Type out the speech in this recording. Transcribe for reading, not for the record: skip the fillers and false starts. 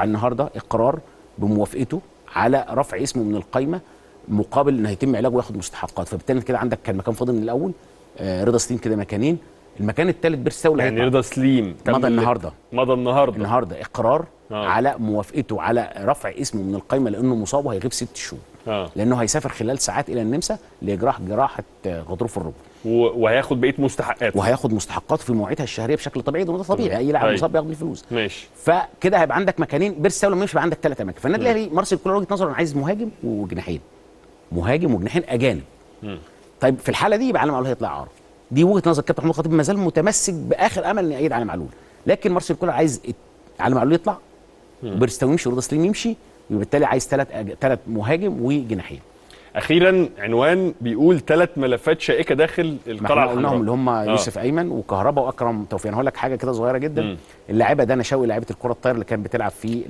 النهارده القرار بموافقته على رفع اسمه من القائمه مقابل ان هيتم علاجه وياخد مستحقات. فبالتالي كده عندك كان مكان فاضي من الاول، رضا سليم كده مكانين، المكان الثالث بيرستاوي يعني رضا سليم مضى النهارده النهارده اقرار على موافقته على رفع اسمه من القائمه لانه مصاب وهيغيب 6 شهور. لانه هيسافر خلال ساعات الى النمسا لاجراء جراحه غضروف الركبه، وهياخد بقيه مستحقاته، وهياخد مستحقاته في مواعيدها الشهريه بشكل طبيعي. ده طبيعي، اي لاعب مصاب بياخد الفلوس. ماشي. فكده هيبقى عندك مكانين، بيرستاوي لما يمشي يبقى عندك 3 اماكن. فالنادي الاهلي مارسيل كولر وجهه نظره انا عايز مهاجم وجناحين، مهاجم وجناحين اجانب. طيب في الحاله دي يبقى علي معلول هيطلع عرض. دي وجهه نظر كابتن محمود الخطيب، ما زال متمسك باخر امل ان يعيد علي معلول، لكن مارسيل كولر عايز علي معلول يطلع وبيرستاوي يمشي ورضا سليم يمشي، وبالتالي عايز 3 مهاجم وجناحين. اخيرا عنوان بيقول 3 ملفات شائكه داخل القلعه الحمراء اللي هم يوسف ايمن وكهربا واكرم توفيق. انا هقول لك حاجه كده صغيره جدا. اللاعبه دانا شوقي لاعبه الكره الطايره اللي كانت بتلعب في